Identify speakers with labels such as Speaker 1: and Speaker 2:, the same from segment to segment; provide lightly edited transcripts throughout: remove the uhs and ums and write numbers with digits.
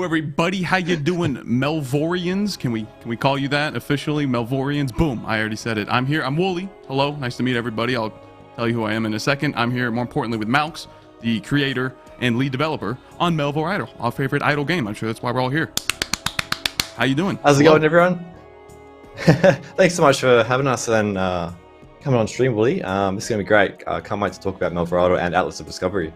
Speaker 1: everybody. How you doing, Melvorians? Can we call you that officially, Melvorians? Boom! I already said it. I'm here. I'm Wooly. Hello. Nice to meet everybody. I'll tell you who I am in a second. I'm here, more importantly, with Malcs, the creator and lead developer on Melvor Idle, our favorite idle game. I'm sure that's why we're all here. How you doing?
Speaker 2: How's it going, everyone? Thanks so much for having us and coming on stream, Wooly. This is going to be great. Can't wait to talk about Melvor Idle and Atlas of Discovery.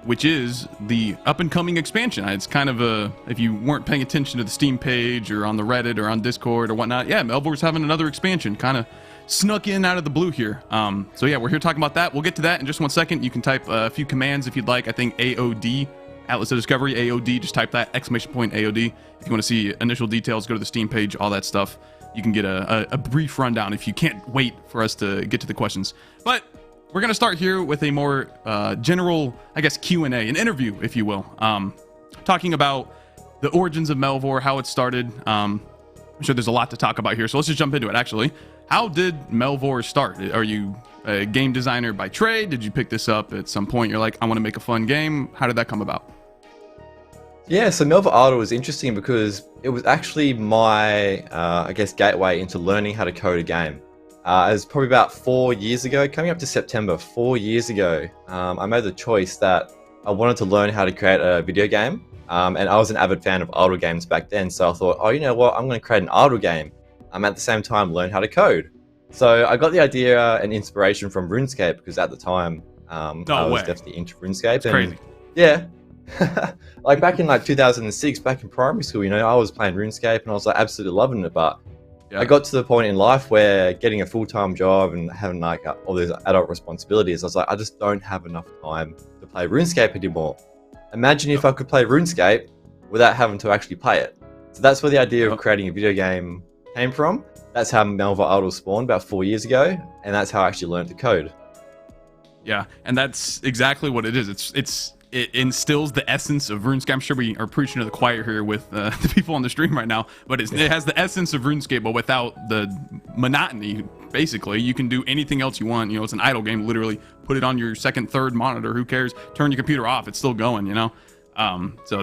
Speaker 1: Which is the up-and-coming expansion. It's kind of a, if you weren't paying attention to the Steam page or on the Reddit or on Discord or whatnot, yeah, Melvor's having another expansion, kind of snuck in out of the blue here. So yeah, we're here talking about that. We'll get to that in just 1 second. You can type a few commands if you'd like. I think AOD, Atlas of Discovery, AOD, just type that, ! AOD. If you want to see initial details, go to the Steam page, all that stuff. You can get a brief rundown if you can't wait for us to get to the questions. But we're going to start here with a more general, I guess, Q&A, an interview, if you will. Talking about the origins of Melvor, how it started. I'm sure there's a lot to talk about here, so let's just jump into it, actually. How did Melvor start? Are you a game designer by trade? Did you pick this up at some point? You're like, I want to make a fun game. How did that come about?
Speaker 2: Yeah, so Melvor Idle was interesting because it was actually my, I guess, gateway into learning how to code a game. It was probably about 4 years ago, coming up to September, 4 years ago, I made the choice that I wanted to learn how to create a video game. And I was an avid fan of idle games back then, so I thought, oh, you know what, I'm going to create an idle game. At the same time, learn how to code. So I got the idea and inspiration from RuneScape, because at the time, I was definitely into RuneScape.
Speaker 1: It's crazy.
Speaker 2: Yeah. Like back in like 2006, back in primary school, you know, I was playing RuneScape and I was like absolutely loving it, but yeah. I got to the point in life where getting a full-time job and having like all these adult responsibilities, I was like, I just don't have enough time to play RuneScape anymore. Imagine if I could play RuneScape without having to actually play it. So that's where the idea of creating a video game came from. That's how Melvor Idle spawned about 4 years ago, and that's how I actually learned to code. Yeah,
Speaker 1: and that's exactly what it is. It instills the essence of RuneScape. I'm sure we are preaching to the choir here with the people on the stream right now, but it has the essence of RuneScape, but without the monotony. Basically, you can do anything else you want. You know, it's an idle game. Literally, put it on your second, third monitor. Who cares? Turn your computer off. It's still going. You know, so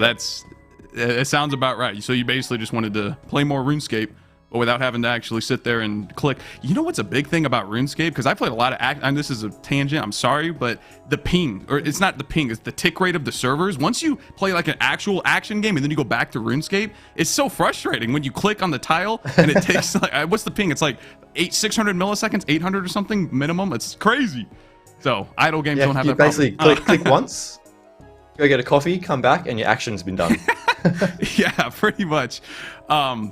Speaker 1: it sounds about right. So you basically just wanted to play more RuneScape, but without having to actually sit there and click. You know what's a big thing about RuneScape? Because I played a lot of and this is a tangent, I'm sorry, but the ping, or it's not the ping, it's the tick rate of the servers. Once you play like an actual action game and then you go back to RuneScape, it's so frustrating when you click on the tile and it takes like, what's the ping? It's like 600 milliseconds, 800 or something minimum. It's crazy. So idle games don't have that problem.
Speaker 2: You basically click once, go get a coffee, come back, and your action's been done.
Speaker 1: Yeah, pretty much.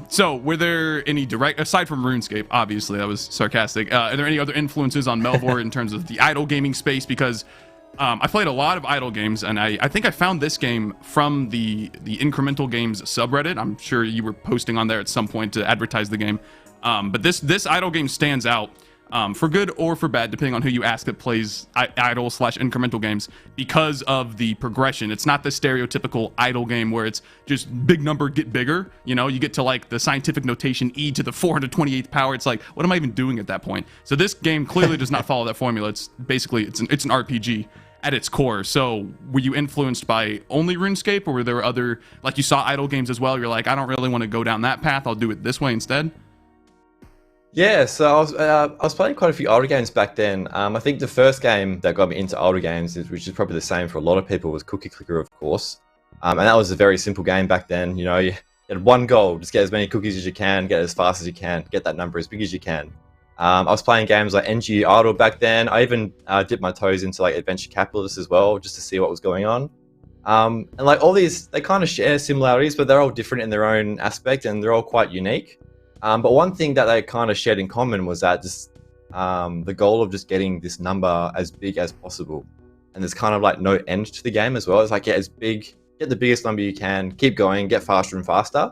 Speaker 1: So were there any direct, aside from RuneScape, obviously that was sarcastic, are there any other influences on Melvor in terms of the idle gaming space? Because I played a lot of idle games, and I think I found this game from the Incremental Games subreddit. I'm sure you were posting on there at some point to advertise the game. But this idle game stands out. For good or for bad, depending on who you ask that plays idle/incremental games, because of the progression. It's not the stereotypical idle game where it's just big number get bigger. You know, you get to like the scientific notation e to the 428th power. It's like, what am I even doing at that point? So this game clearly does not follow that formula. It's basically it's an RPG at its core. So were you influenced by only RuneScape, or were there other, like you saw idle games as well? You're like, I don't really want to go down that path. I'll do it this way instead.
Speaker 2: Yeah, so I was playing quite a few older games back then. I think the first game that got me into older games, which is probably the same for a lot of people, was Cookie Clicker, of course. And that was a very simple game back then. You know, you had one goal: just get as many cookies as you can, get as fast as you can, get that number as big as you can. I was playing games like NG Idle back then. I even dipped my toes into like Adventure Capitalist as well, just to see what was going on. And like all these, they kind of share similarities, but they're all different in their own aspect, and they're all quite unique. But one thing that they kind of shared in common was that just the goal of just getting this number as big as possible. And there's kind of like no end to the game as well. It's like, get as big, get the biggest number you can, keep going, get faster and faster.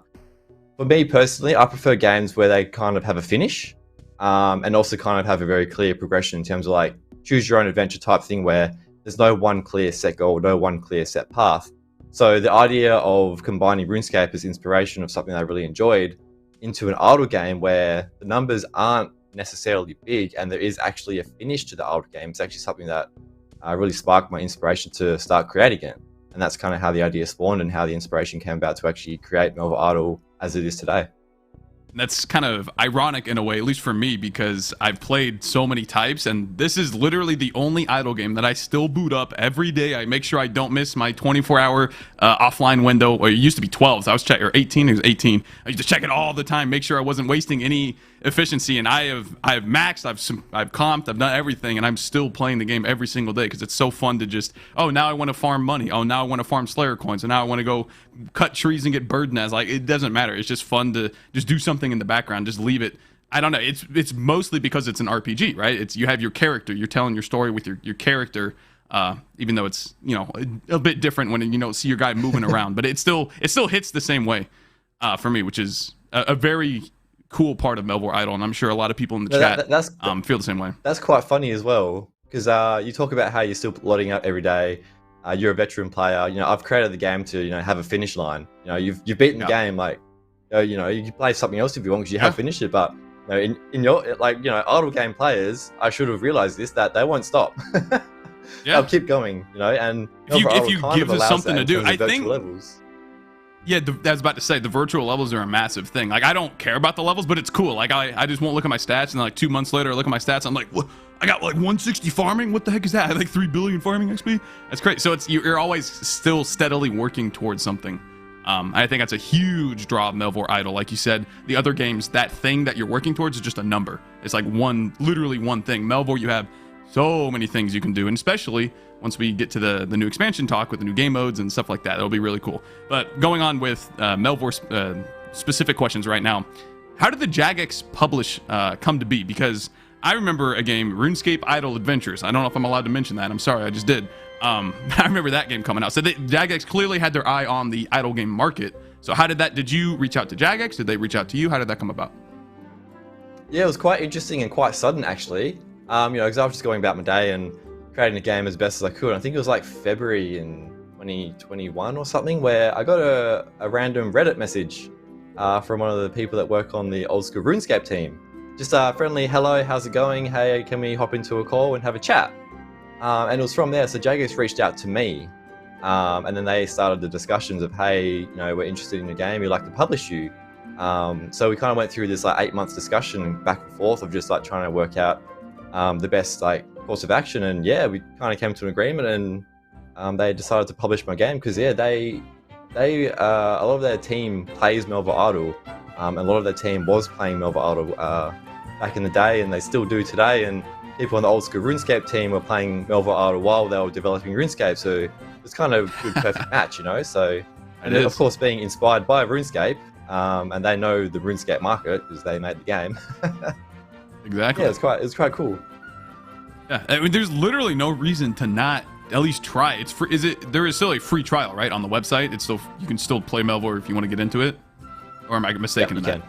Speaker 2: For me personally, I prefer games where they kind of have a finish and also kind of have a very clear progression in terms of like choose your own adventure type thing where there's no one clear set goal, no one clear set path. So the idea of combining RuneScape as inspiration of something I really enjoyed into an idle game where the numbers aren't necessarily big and there is actually a finish to the idle game, it's actually something that really sparked my inspiration to start creating it. and that's kind of how the idea spawned and how the inspiration came about to actually create Melvor Idle as it is today.
Speaker 1: That's kind of ironic in a way, at least for me, because I've played so many types, and this is literally the only idle game that I still boot up every day. I make sure I don't miss my 24-hour offline window. Or it used to be 12, so I was checking, or 18. It was 18. I used to check it all the time, make sure I wasn't wasting any efficiency. And I have maxed, I've comped, I've done everything, and I'm still playing the game every single day because it's so fun to just, oh, now I want to farm money. Oh, now I want to farm Slayer coins, and now I want to go cut trees and get bird nests. Like, it doesn't matter. It's just fun to just do something in the background, just leave it. I don't know, it's mostly because it's an RPG, right? It's, you have your character, you're telling your story with your character, even though it's, you know, a bit different when you don't see your guy moving around, but it still hits the same way for me, which is a very cool part of Melvor Idle, and I'm sure a lot of people in the chat feel the same way.
Speaker 2: That's quite funny as well, because you talk about how you're still loading up every day. You're a veteran player. You know, I've created the game to, you know, have a finish line. You know, you've beaten the game. Like, you know, you can play something else if you want because you have finished it. But you know, in your, like, you know, idle game players, I should have realized this, that they won't stop. They'll keep going. You know, and
Speaker 1: if you give us something to do, I think.
Speaker 2: Levels.
Speaker 1: Yeah, I was about to say, the virtual levels are a massive thing. Like, I don't care about the levels, but it's cool. Like, I just won't look at my stats, and then, like, 2 months later, I look at my stats, I'm like, what? I got, like, 160 farming? What the heck is that? I had, like, 3 billion farming XP? That's great. So you're always still steadily working towards something. I think that's a huge draw of Melvor Idle. Like you said, the other games, that thing that you're working towards is just a number. It's like literally one thing. Melvor, you have so many things you can do, and especially once we get to the new expansion talk with the new game modes and stuff like that, it'll be really cool. But going on with Melvor's specific questions right now, how did the Jagex publish come to be? Because I remember a game, RuneScape Idle Adventures. I don't know if I'm allowed to mention that. I'm sorry, I just did. I remember that game coming out. So Jagex clearly had their eye on the idle game market. So how did you reach out to Jagex? Did they reach out to you? How did that come about?
Speaker 2: Yeah, it was quite interesting and quite sudden, actually. You know, because I was just going about my day and creating a game as best as I could. I think it was like February in 2021 or something, where I got a random Reddit message from one of the people that work on the old school RuneScape team. Just a friendly, hello, how's it going? Hey, can we hop into a call and have a chat? And it was from there. So Jagex reached out to me, and then they started the discussions of, hey, you know, we're interested in your game, we'd like to publish you. So we kind of went through this like 8 months discussion back and forth of just like trying to work out the best like course of action, and yeah, we kind of came to an agreement, and they decided to publish my game because yeah, they a lot of their team plays Melvor Idle, and a lot of their team was playing Melvor Idle back in the day, and they still do today, and people on the old school RuneScape team were playing Melvor Idle while they were developing RuneScape, so it's kind of a good perfect match, you know. So and of course being inspired by RuneScape, and they know the RuneScape market because they made the game.
Speaker 1: Exactly.
Speaker 2: Yeah, it's quite cool.
Speaker 1: Yeah, I mean, there's literally no reason to not at least try. It's free. There is still a free trial, right, on the website? It's still, you can still play Melvor if you want to get into it, or am I mistaken in that? Can.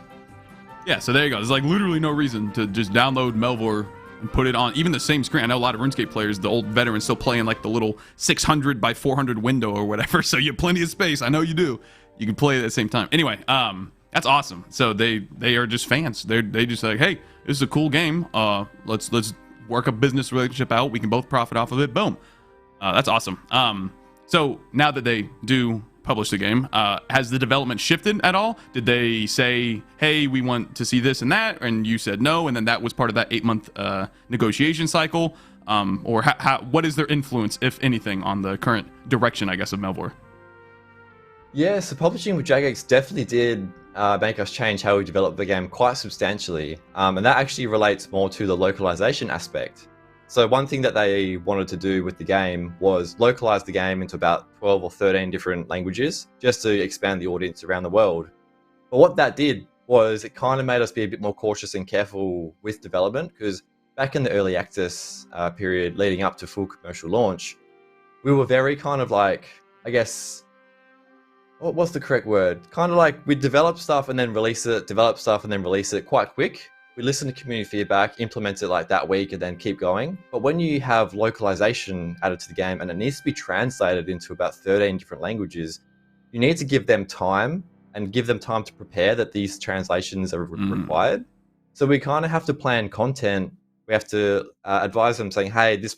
Speaker 1: Yeah, so there you go. There's like literally no reason to just download Melvor and put it on even the same screen. I know a lot of RuneScape players, the old veterans, still play in like the little 600 by 400 window or whatever. So you have plenty of space. I know you do. You can play at the same time. Anyway, that's awesome. So they are just fans. They just like, hey, this is a cool game. Let's work a business relationship out. We can both profit off of it. Boom. That's awesome. So now that they do publish the game, has the development shifted at all? Did they say, hey, we want to see this and that, and you said no, and then that was part of that 8-month negotiation cycle? Or what is their influence, if anything, on the current direction, I guess, of Melvor?
Speaker 2: Yeah, so publishing with Jagex definitely did make us change how we develop the game quite substantially, and that actually relates more to the localization aspect. So one thing that they wanted to do with the game was localize the game into about 12 or 13 different languages, just to expand the audience around the world. But what that did was it kind of made us be a bit more cautious and careful with development, because back in the early access period leading up to full commercial launch, we were very kind of like, I guess, what's the correct word? Kind of like we'd develop stuff and then release it, develop stuff and then release it quite quick. We listen to community feedback, implement it like that week, and then keep going. But when you have localization added to the game and it needs to be translated into about 13 different languages, you need to give them time and give them time to prepare that these translations are required. So we kind of have to plan content. We have to advise them saying, hey, this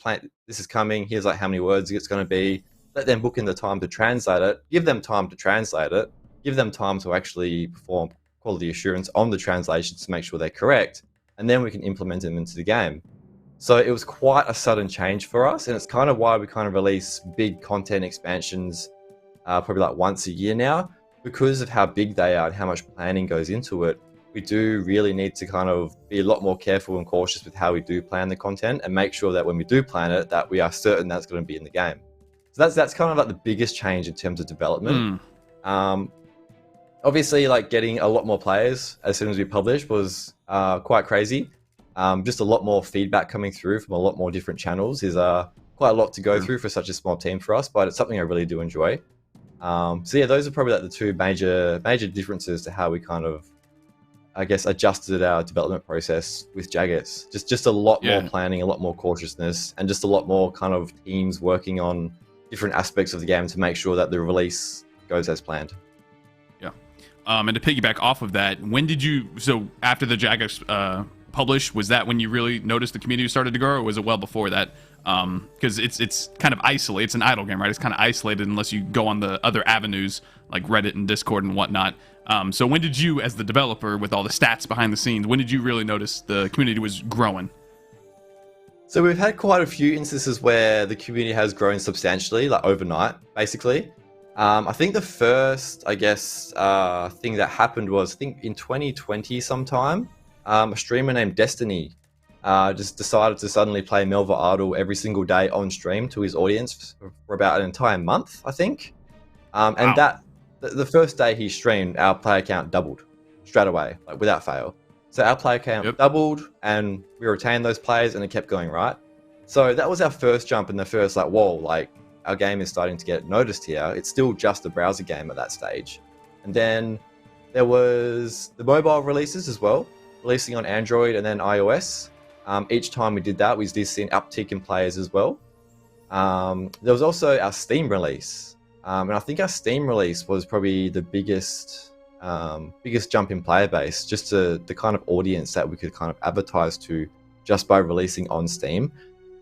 Speaker 2: is coming. Here's like how many words it's going to be. let them book in the time to translate it, give them time to translate it, give them time to actually perform quality assurance on the translations to make sure they're correct, and then we can implement them into the game. So it was quite a sudden change for us, and it's kind of why we kind of release big content expansions probably like once a year now. Because of how big they are and how much planning goes into it, we do really need to kind of be a lot more careful and cautious with how we do plan the content, and make sure that when we do plan it, that we are certain that's going to be in the game. So that's kind of like the biggest change in terms of development. Obviously, like getting a lot more players as soon as we published was quite crazy. Just a lot more feedback coming through from a lot more different channels is quite a lot to go through for such a small team for us, but it's something I really do enjoy. So yeah, those are probably like the two major differences to how we kind of, I guess, adjusted our development process with Jagex. Just a lot more planning, a lot more cautiousness, and just a lot more kind of teams working on different aspects of the game to make sure that the release goes as planned.
Speaker 1: Yeah. And to piggyback off of that, when did you, so after the Jagex published, was that when you really noticed the community started to grow, or was it well before that? Because it's kind of isolated. It's an idle game, right? It's kind of isolated unless you go on the other avenues like Reddit and Discord and whatnot. So when did you, as the developer with all the stats behind the scenes, when did you really notice the community was growing?
Speaker 2: So we've had quite a few instances where the community has grown substantially, like overnight, basically. I think the first, I guess, thing that happened was, I think in 2020 sometime, a streamer named Destiny just decided to suddenly play Melvor Idle every single day on stream to his audience for about an entire month, I think. And that the first day he streamed, our player count doubled straight away, like without fail. So our player count doubled, and we retained those players, and it kept going, right? So that was our first jump, and the first like, whoa, like our game is starting to get noticed here. It's still just a browser game at that stage. And then there was the mobile releases as well, releasing on Android and then iOS. Each time we did that, we did see an uptick in players as well. There was also our Steam release. And I think our Steam release was probably the biggest jump in player base, just to the kind of audience that we could kind of advertise to just by releasing on Steam.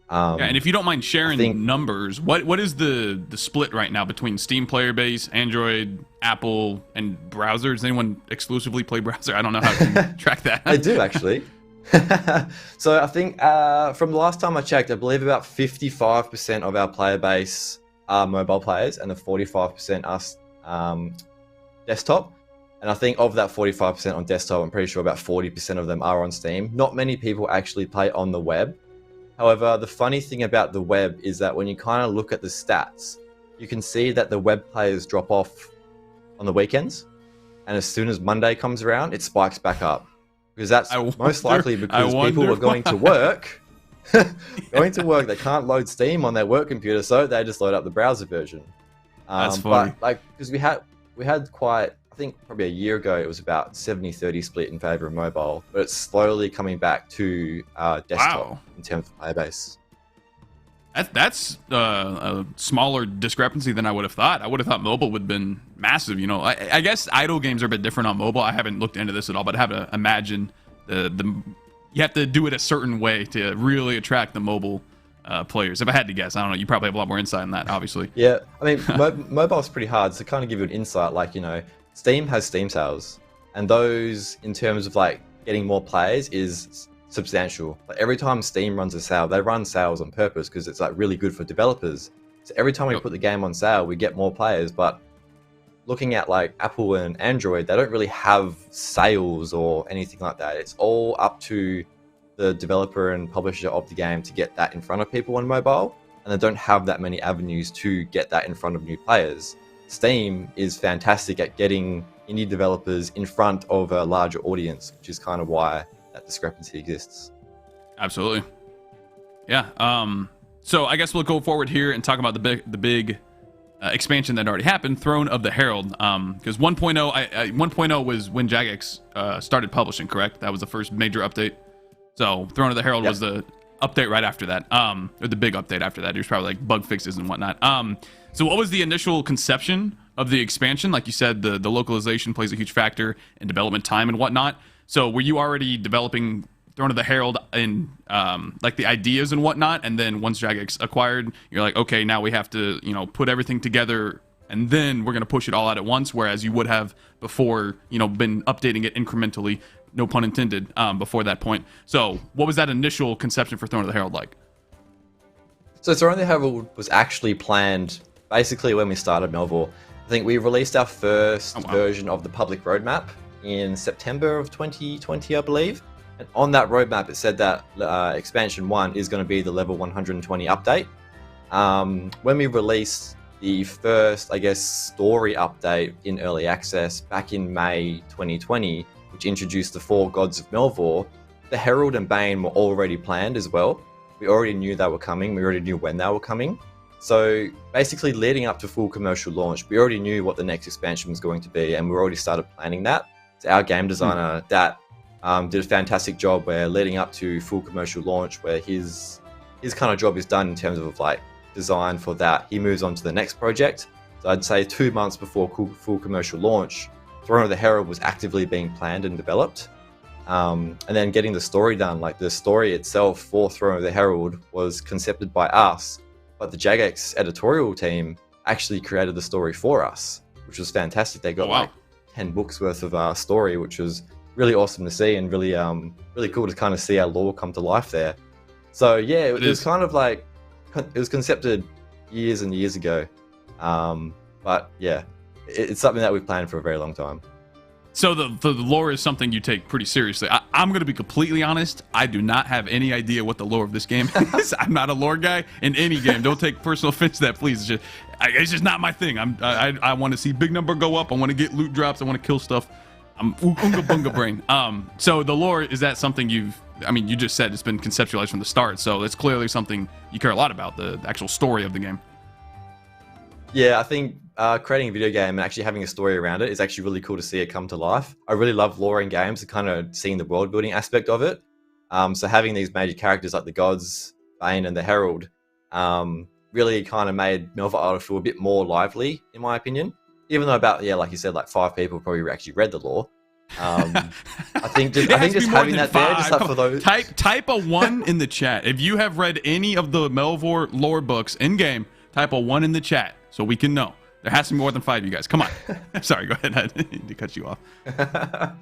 Speaker 1: And if you don't mind sharing numbers, what is the split right now between Steam player base, Android, Apple, and browser? Does anyone exclusively play browser? I don't know how to track that.
Speaker 2: I do, actually. So I think from the last time I checked, I believe about 55% of our player base are mobile players, and the 45% are desktop. And I think of that 45% on desktop, I'm pretty sure about 40% of them are on Steam. Not many people actually play on the web. However, the funny thing about the web is that when you kind of look at the stats, you can see that the web players drop off on the weekends, and as soon as Monday comes around, it spikes back up. Because that's most likely because people are going to work. Going to work, they can't load Steam on their work computer, so they just load up the browser version.
Speaker 1: That's funny.
Speaker 2: But like, because we had quite, I think probably a year ago, it was about 70-30 split in favor of mobile, but it's slowly coming back to desktop in terms of player base.
Speaker 1: That's a smaller discrepancy than I would have thought. I would have thought mobile would have been massive. You know, I guess idle games are a bit different on mobile. I haven't looked into this at all, but I have to imagine you have to do it a certain way to really attract the mobile players. If I had to guess, I don't know. You probably have a lot more insight on that, obviously.
Speaker 2: Yeah, I mean, mobile's pretty hard. So kind of give you an insight, like, you know, Steam has Steam sales, and those, in terms of like getting more players, is substantial. Like every time Steam runs a sale, they run sales on purpose because it's like really good for developers. So every time we put the game on sale, we get more players. But looking at like Apple and Android, they don't really have sales or anything like that. It's all up to the developer and publisher of the game to get that in front of people on mobile, and they don't have that many avenues to get that in front of new players. Steam is fantastic at getting indie developers in front of a larger audience, which is kind of why that discrepancy exists.
Speaker 1: Absolutely. Yeah. So I guess we'll go forward here and talk about the big expansion that already happened, Throne of the Herald. Because 1.0 was when Jagex started publishing, correct? That was the first major update. So Throne of the Herald was the update right after that, or the big update after that. It was probably like bug fixes and whatnot. So what was the initial conception of the expansion? Like you said, the localization plays a huge factor in development time and whatnot. So were you already developing Throne of the Herald and like the ideas and whatnot, and then once Jagex acquired, you're like, okay, now we have to put everything together, and then we're gonna push it all out at once. Whereas you would have before, been updating it incrementally, no pun intended, before that point. So what was that initial conception for Throne of the Herald like?
Speaker 2: So Throne of the Herald was actually planned basically when we started Melvor. I think we released our first version of the public roadmap in September of 2020, I believe. And on that roadmap, it said that expansion 1 is going to be the level 120 update. When we released the first, I guess, story update in early access back in May 2020, which introduced the 4 gods of Melvor, the Herald and Bane were already planned as well. We already knew they were coming. We already knew when they were coming. So basically leading up to full commercial launch, we already knew what the next expansion was going to be, and we already started planning that. So our game designer, Dat, did a fantastic job where leading up to full commercial launch, where his kind of job is done in terms of like design for that, he moves on to the next project. So I'd say 2 months before full commercial launch, Throne of the Herald was actively being planned and developed. And then getting the story done, like the story itself for Throne of the Herald was concepted by us, but the Jagex editorial team actually created the story for us, which was fantastic. They got like 10 books worth of story, which was really awesome to see, and really cool to kind of see our lore come to life there. So yeah, it was kind of like, it was concepted years and years ago. But yeah, it's something that we've planned for a very long time.
Speaker 1: So the lore is something you take pretty seriously. I'm going to be completely honest. I do not have any idea what the lore of this game is. I'm not a lore guy in any game. Don't take personal offense to that, please. It's just not my thing. I want to see big number go up. I want to get loot drops. I want to kill stuff. I'm Oonga Boonga brain. So the lore, is that something you just said it's been conceptualized from the start. So it's clearly something you care a lot about, the actual story of the game.
Speaker 2: Yeah, I think creating a video game and actually having a story around it is actually really cool to see it come to life. I really love lore in games and kind of seeing the world building aspect of it. So having these major characters like the gods, Bane and the Herald, really kind of made Melvor Idle feel a bit more lively, in my opinion. Even though like you said, like 5 people probably actually read the lore. I think just having that 5. There, just like for those.
Speaker 1: Type a 1 in the chat if you have read any of the Melvor lore books in game. Type a 1 in the chat so we can know. There has to be more than 5 of you guys. Come on. Sorry, go ahead. I didn't mean to cut you off.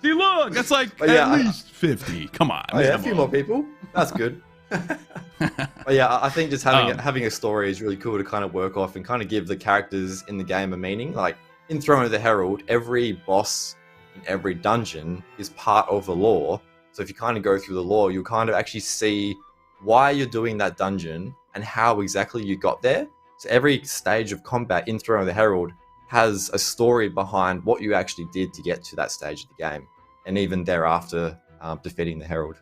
Speaker 1: See, look, that's like at least 50. Come on.
Speaker 2: Oh, yeah, a few more people. That's good. But yeah, I think just having a story is really cool to kind of work off and kind of give the characters in the game a meaning. Like in Throne of the Herald, every boss in every dungeon is part of the lore. So if you kind of go through the lore, you'll kind of actually see why you're doing that dungeon and how exactly you got there. So every stage of combat in Throne of the Herald has a story behind what you actually did to get to that stage of the game, and even thereafter defeating the Herald.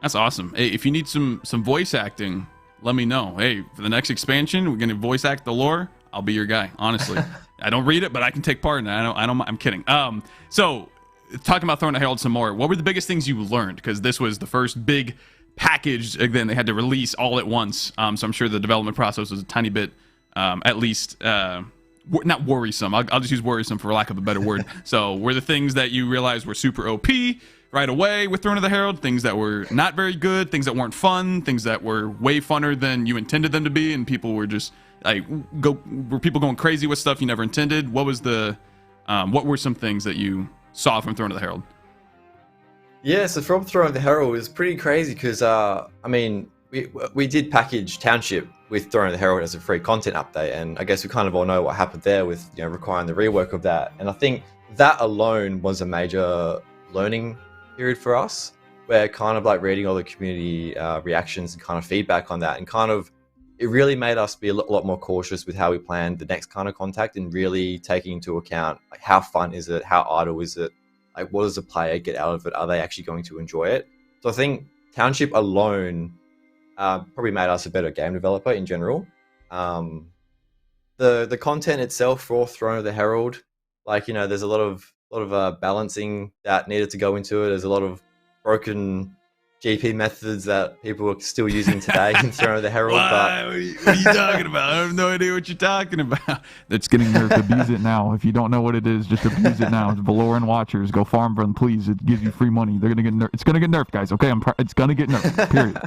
Speaker 1: That's awesome. Hey, if you need some voice acting, let me know. Hey, for the next expansion, we're gonna voice act the lore. I'll be your guy. Honestly, I don't read it, but I can take part in it. I don't. I'm kidding. So talking about Throne of the Herald some more. What were the biggest things you learned? Because this was the first big package. Again, they had to release all at once. So I'm sure the development process was a tiny bit, at least, not worrisome. I'll just use worrisome for lack of a better word. So were the things that you realized were super OP right away with Throne of the Herald, things that were not very good, things that weren't fun, things that were way funner than you intended them to be, and people were just like, were people going crazy with stuff you never intended? What was what were some things that you saw from Throne of the Herald?
Speaker 2: Yeah, so from Throne of the Herald, it was pretty crazy because, we did package Township with Throne of the Herald as a free content update, and I guess we kind of all know what happened there with requiring the rework of that. And I think that alone was a major learning period for us, where kind of like reading all the community reactions and kind of feedback on that, and kind of it really made us be a lot more cautious with how we planned the next kind of contact, and really taking into account like how fun is it, how idle is it, like what does the player get out of it, are they actually going to enjoy it? So I think Township alone probably made us a better game developer in general. The content itself for Throne of the Herald, like there's a lot of balancing that needed to go into it. There's a lot of broken GP methods that people are still using today in Throne of the Herald.
Speaker 1: What are you talking about? I have no idea what you're talking about.
Speaker 3: It's getting nerfed. Abuse it now. If you don't know what it is, just abuse it now. It's Valoran Watchers. Go farm them, please. It gives you free money. They're gonna get nerfed. It's gonna get nerfed, guys. Okay, it's gonna get nerfed. Period.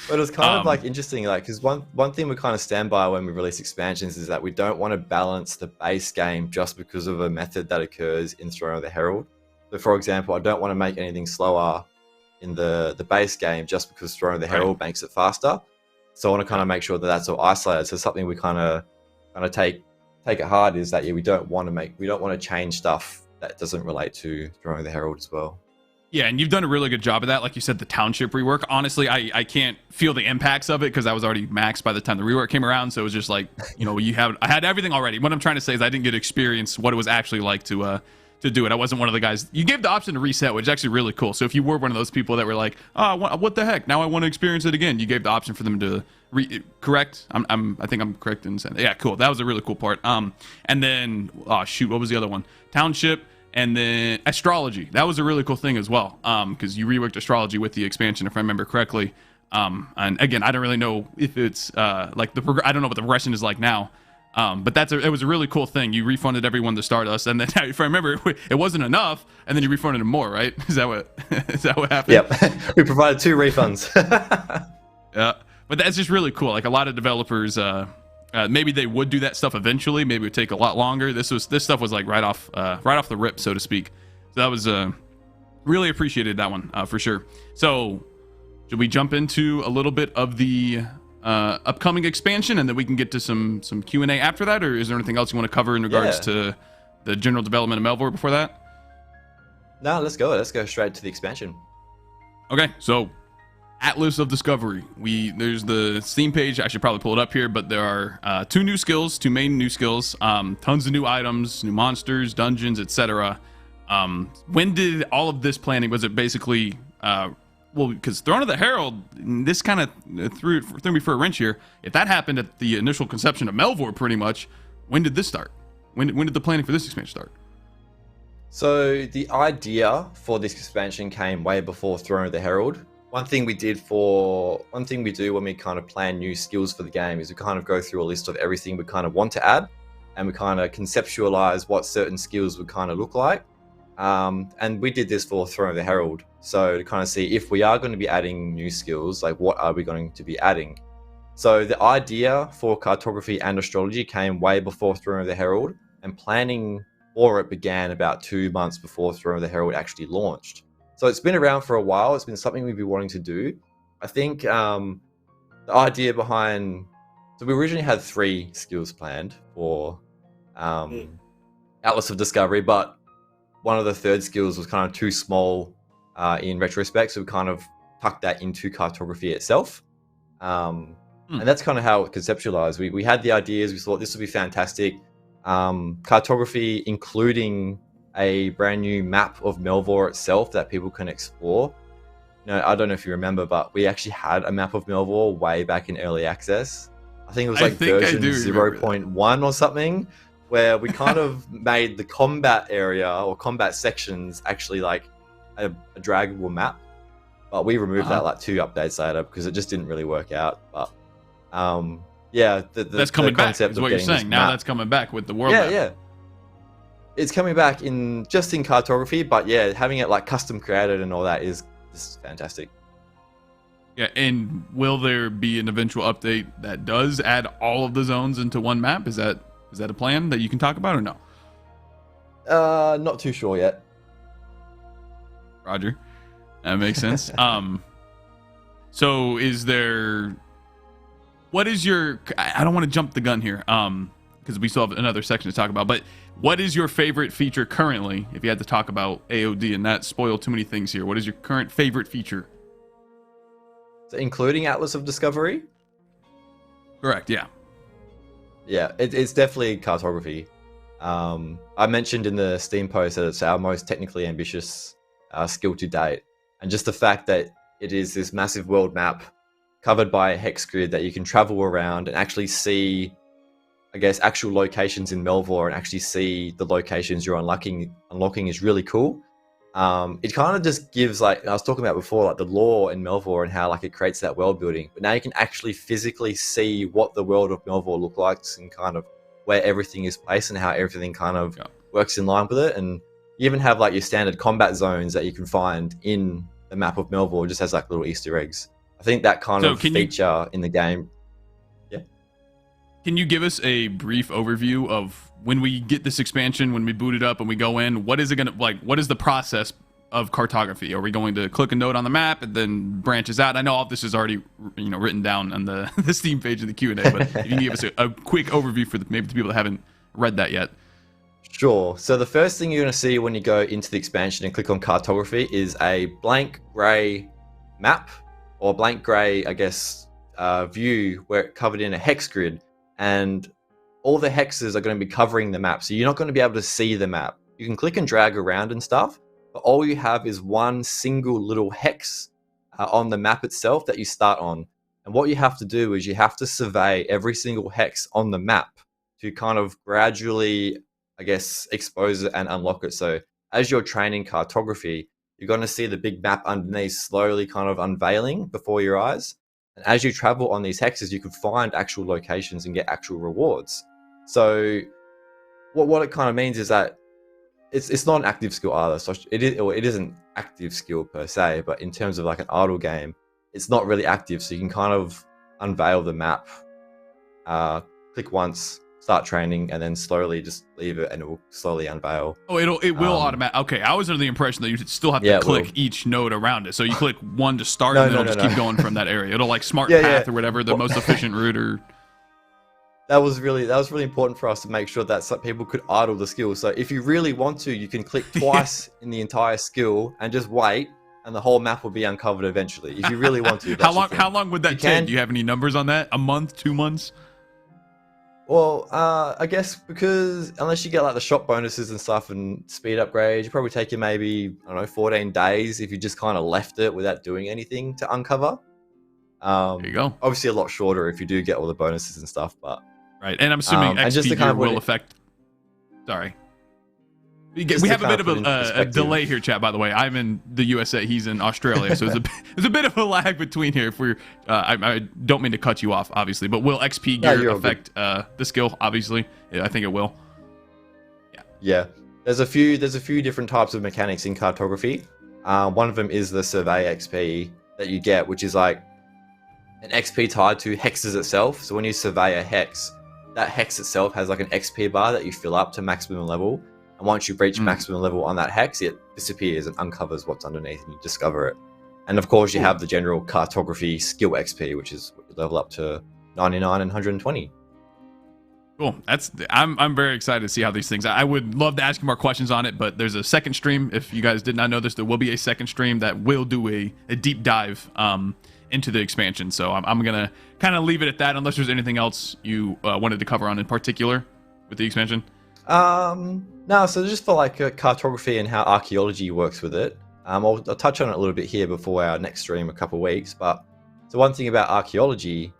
Speaker 2: But it's kind of like interesting, like, because one thing we kind of stand by when we release expansions is that we don't want to balance the base game just because of a method that occurs in Throne of the Herald. So, for example, I don't want to make anything slower in the base game just because Throne of the Herald makes it faster. So I want to kind of make sure that that's all isolated. So something we kind of take it hard is that we don't want to change stuff that doesn't relate to Throne of the Herald as well.
Speaker 1: Yeah, and you've done a really good job of that. Like you said, the township rework. Honestly, I can't feel the impacts of it because I was already maxed by the time the rework came around. So it was just like, I had everything already. What I'm trying to say is I didn't get to experience what it was actually like to do it. I wasn't one of the guys. You gave the option to reset, which is actually really cool. So if you were one of those people that were like, oh, what the heck? Now I want to experience it again. You gave the option for them to correct. I think I'm correct in saying that. Yeah, cool. That was a really cool part. And then, what was the other one? Township. And then astrology. That was a really cool thing as well, because you reworked astrology with the expansion, if I remember correctly. And again, I don't really know if it's I don't know what the progression is like now. But it was a really cool thing. You refunded everyone the Stardust, and then if I remember, it wasn't enough, and then you refunded them more, right? Is that what happened?
Speaker 2: Yep. We provided 2 refunds.
Speaker 1: Yeah, but that's just really cool. Like a lot of developers. Maybe they would do that stuff eventually. Maybe it would take a lot longer. This stuff was like right off the rip, so to speak. So that was really appreciated that one for sure. So should we jump into a little bit of the upcoming expansion, and then we can get to some Q&A after that, or is there anything else you want to cover in regards to the general development of Melvor before that?
Speaker 2: No, let's go straight to the expansion.
Speaker 1: Okay, so Atlas of Discovery. There's the Steam page. I should probably pull it up here, but there are 2 main new skills, tons of new items, new monsters, dungeons, etc. When did all of this planning, was it basically because Throne of the Herald, this kind of threw me for a wrench here. If that happened at the initial conception of Melvor, pretty much, when did this start? When did the planning for this expansion start?
Speaker 2: So the idea for this expansion came way before Throne of the Herald. One thing we do when we kind of plan new skills for the game is we kind of go through a list of everything we kind of want to add, and we kind of conceptualize what certain skills would kind of look like. And we did this for Throne of the Herald. So to kind of see if we are going to be adding new skills, like what are we going to be adding? So the idea for cartography and astrology came way before Throne of the Herald, and planning for it began about 2 months before Throne of the Herald actually launched. So it's been around for a while. It's been something we've been wanting to do. I think the idea behind... So we originally had 3 skills planned for Atlas of Discovery, but one of the third skills was kind of too small in retrospect, so we kind of tucked that into cartography itself. And that's kind of how it conceptualized. We had the ideas. We thought this would be fantastic. Cartography, including a brand new map of Melvor itself that people can explore. I don't know if you remember, but we actually had a map of Melvor way back in early access. I think it was like version 0.1 or something, where we kind of made the combat area or combat sections actually like a draggable map. But we removed that like 2 updates later because it just didn't really work out. But
Speaker 1: that's coming back, is what you're saying. Now that's coming back with the world map.
Speaker 2: Yeah. It's coming back in cartography, but yeah, having it like custom created and all that is fantastic.
Speaker 1: Yeah, and will there be an eventual update that does add all of the zones into one map? Is that a plan that you can talk about or no?
Speaker 2: Not too sure yet.
Speaker 1: Roger. That makes sense. So what is your, I don't want to jump the gun here, because we still have another section to talk about, but what is your favorite feature currently, if you had to talk about AOD and not spoil too many things here? What is your current favorite feature?
Speaker 2: So including Atlas of Discovery?
Speaker 1: Correct, yeah.
Speaker 2: Yeah, it's definitely cartography. I mentioned in the Steam post that it's our most technically ambitious skill to date. And just the fact that it is this massive world map covered by a hex grid that you can travel around and actually see, I guess, actual locations in Melvor and actually see the locations you're unlocking is really cool. It kind of just gives, like I was talking about before, like the lore in Melvor and how like it creates that world building. But now you can actually physically see what the world of Melvor looks like and kind of where everything is placed and how everything kind of works in line with it. And you even have like your standard combat zones that you can find in the map of Melvor, just as like little Easter eggs. I think that kind of feature in the game. Yeah.
Speaker 1: Can you give us a brief overview of when we get this expansion, when we boot it up and we go in, what is it going to like? What is the process of cartography? Are we going to click a node on the map and then branches out? I know all of this is already, written down on the, the Steam page of the Q&A, but if you can give us a quick overview for maybe the people that haven't read that yet.
Speaker 2: Sure. So the first thing you're going to see when you go into the expansion and click on cartography is a blank gray map, or blank gray, I guess, view where it's covered in a hex grid, and all the hexes are going to be covering the map. So you're not going to be able to see the map. You can click and drag around and stuff, but all you have is one single little hex on the map itself that you start on. And what you have to do is you have to survey every single hex on the map to kind of gradually, I guess, expose it and unlock it. So as you're training cartography, you're going to see the big map underneath slowly kind of unveiling before your eyes. And as you travel on these hexes, you can find actual locations and get actual rewards. So what it kind of means is that it's not an active skill either. So it isn't active skill per se, but in terms of like an idle game, it's not really active. So you can kind of unveil the map, click once, start training, and then slowly just leave it and it will slowly unveil.
Speaker 1: Oh, it will automatically. Okay, I was under the impression that you still have to click each node around it. So you click one to start and then it'll just keep going from that area. It'll like smart path or whatever, the most efficient route or...
Speaker 2: That was really important for us to make sure that some people could idle the skill. So if you really want to, you can click twice in the entire skill and just wait, and the whole map will be uncovered eventually. If you really want to.
Speaker 1: How long would that take? Do you have any numbers on that? A month, 2 months?
Speaker 2: Well, I guess because unless you get like the shop bonuses and stuff and speed upgrades, you probably take you maybe, 14 days if you just kind of left it without doing anything to uncover.
Speaker 1: There you go.
Speaker 2: Obviously a lot shorter if you do get all the bonuses and stuff, but...
Speaker 1: Right, and I'm assuming XP gear will affect... Sorry. We have a bit of a delay here, chat, by the way. I'm in the USA, he's in Australia, so there's a bit of a lag between here. If we're, I don't mean to cut you off, obviously, but will XP gear affect the skill? Obviously, yeah, I think it will.
Speaker 2: Yeah. There's a few different types of mechanics in cartography. One of them is the survey XP that you get, which is like an XP tied to hexes itself. So when you survey a hex, that hex itself has like an XP bar that you fill up to maximum level. And once you reach maximum level on that hex, it disappears and uncovers what's underneath and you discover it. And of course, you have the general cartography skill XP, which is level up to 99 and 120.
Speaker 1: Cool. I'm very excited to see how these things... I would love to ask you more questions on it, but there's a second stream. If you guys did not know this, there will be a second stream that will do a deep dive into the expansion. So I'm going to kind of leave it at that, unless there's anything else you wanted to cover on in particular with the expansion.
Speaker 2: No, so just for like cartography and how archaeology works with it, I'll touch on it a little bit here before our next stream, a couple of weeks. But so one thing about archaeology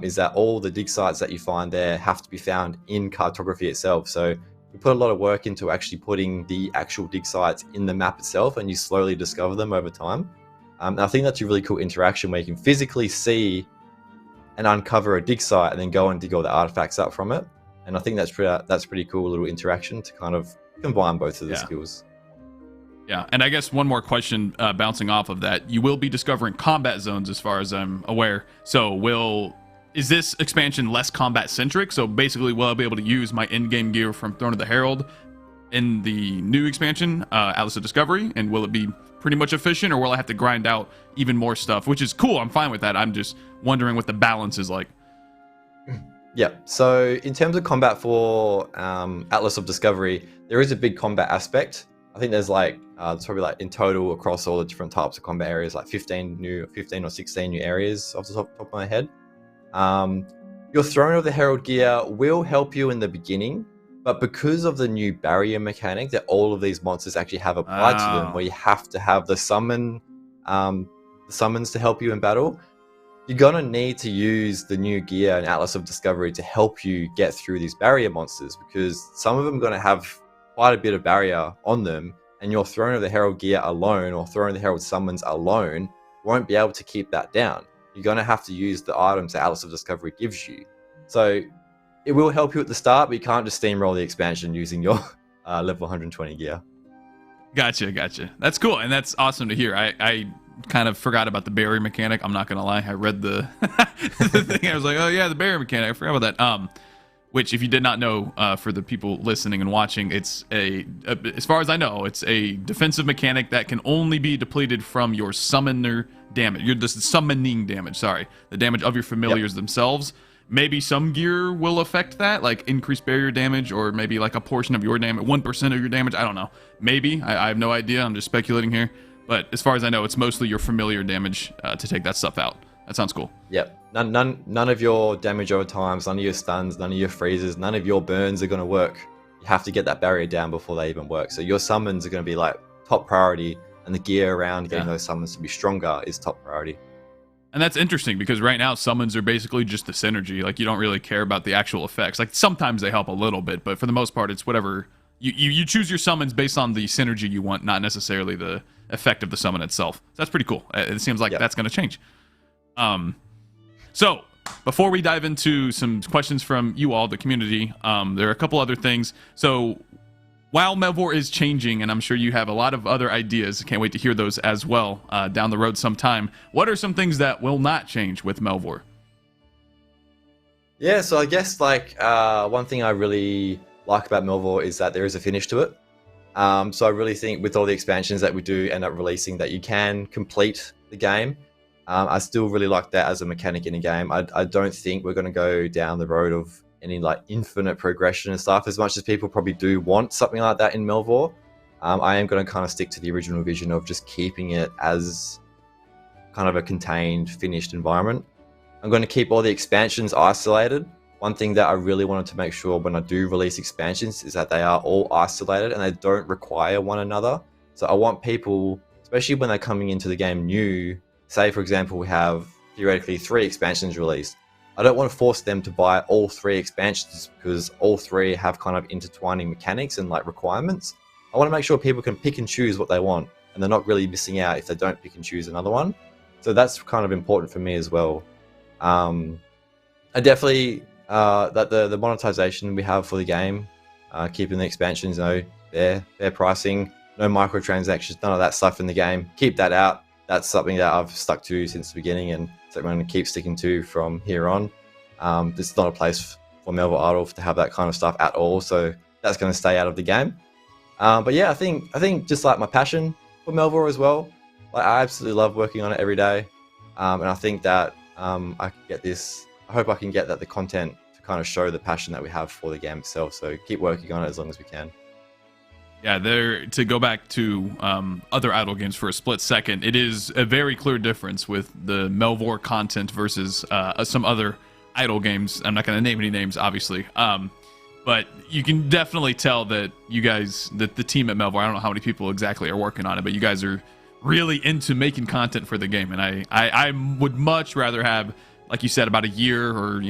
Speaker 2: is that all the dig sites that you find there have to be found in cartography itself. So we put a lot of work into actually putting the actual dig sites in the map itself, and you slowly discover them over time. And I think that's a really cool interaction where you can physically see and uncover a dig site and then go and dig all the artifacts up from it. And I think that's pretty cool little interaction to kind of combine both of the skills.
Speaker 1: Yeah, and I guess one more question bouncing off of that. You will be discovering combat zones as far as I'm aware. So is this expansion less combat centric? So basically, will I be able to use my in-game gear from Throne of the Herald in the new expansion, Atlas of Discovery? And will it be pretty much efficient, or will I have to grind out even more stuff? Which is cool. I'm fine with that. I'm just wondering what the balance is like.
Speaker 2: Yeah, so in terms of combat for Atlas of Discovery, there is a big combat aspect. I think there's it's probably like in total across all the different types of combat areas, like 15 or 16 new areas off the top of my head. Your Throne of the Herald gear will help you in the beginning, but because of the new barrier mechanic that all of these monsters actually have applied to them, where you have to have the summons to help you in battle, you're going to need to use the new gear in Atlas of Discovery to help you get through these barrier monsters, because some of them are going to have quite a bit of barrier on them, and your Throne of the Herald gear alone or Throne of the Herald summons alone won't be able to keep that down. You're going to have to use the items that Atlas of Discovery gives you. So it will help you at the start, but you can't just steamroll the expansion using your level 120 gear.
Speaker 1: Gotcha. That's cool, and that's awesome to hear. I kind of forgot about the barrier mechanic. I'm not gonna lie. I read the, the thing. I was like, oh yeah, the barrier mechanic. I forgot about that. Which, if you did not know, for the people listening and watching, it's as far as I know, it's a defensive mechanic that can only be depleted from your summoner damage. You're just summoning damage. Sorry, the damage of your familiars themselves. Maybe some gear will affect that, like increased barrier damage, or maybe like a portion of your damage, 1% of your damage. I don't know. Maybe. I have no idea. I'm just speculating here. But as far as I know, it's mostly your familiar damage to take that stuff out. That sounds cool.
Speaker 2: Yep. None of your damage over times, none of your stuns, none of your freezes, none of your burns are going to work. You have to get that barrier down before they even work. So your summons are going to be like top priority, and the gear around getting those summons to be stronger is top priority.
Speaker 1: And that's interesting because right now summons are basically just the synergy. Like, you don't really care about the actual effects. Like, sometimes they help a little bit, but for the most part, it's whatever. You choose your summons based on the synergy you want, not necessarily the effect of the summon itself. So that's pretty cool. It seems like that's going to change. So before we dive into some questions from you all, the community, there are a couple other things. So while Melvor is changing, and I'm sure you have a lot of other ideas, can't wait to hear those as well down the road sometime. What are some things that will not change with Melvor?
Speaker 2: Yeah, so I guess like one thing I really like about Melvor is that there is a finish to it. So I really think with all the expansions that we do end up releasing, that you can complete the game. I still really like that as a mechanic in a game. I don't think we're going to go down the road of any like infinite progression and stuff, as much as people probably do want something like that in Melvor. I am going to kind of stick to the original vision of just keeping it as kind of a contained, finished environment. I'm going to keep all the expansions isolated. One thing that I really wanted to make sure when I do release expansions is that they are all isolated and they don't require one another. So I want people, especially when they're coming into the game new, say for example we have theoretically 3 expansions released, I don't want to force them to buy all 3 expansions because all 3 have kind of intertwining mechanics and like requirements. I want to make sure people can pick and choose what they want, and they're not really missing out if they don't pick and choose another one. So that's kind of important for me as well. I definitely that the monetization we have for the game, keeping the expansions, fair pricing, no microtransactions, none of that stuff in the game. Keep that out. That's something that I've stuck to since the beginning, and something I'm going to keep sticking to from here on. This is not a place for Melvor Idle to have that kind of stuff at all, so that's going to stay out of the game. But yeah, I think just like my passion for Melvor as well, like I absolutely love working on it every day, and I think that I can get this. I hope I can get that the content to kind of show the passion that we have for the game itself. So keep working on it as long as we can.
Speaker 1: Yeah, to go back to other Idle games for a split second, it is a very clear difference with the Melvor content versus some other Idle games. I'm not going to name any names, obviously, but you can definitely tell that you guys, that the team at Melvor, I don't know how many people exactly are working on it, but you guys are really into making content for the game, and I would much rather have, like you said, about a year or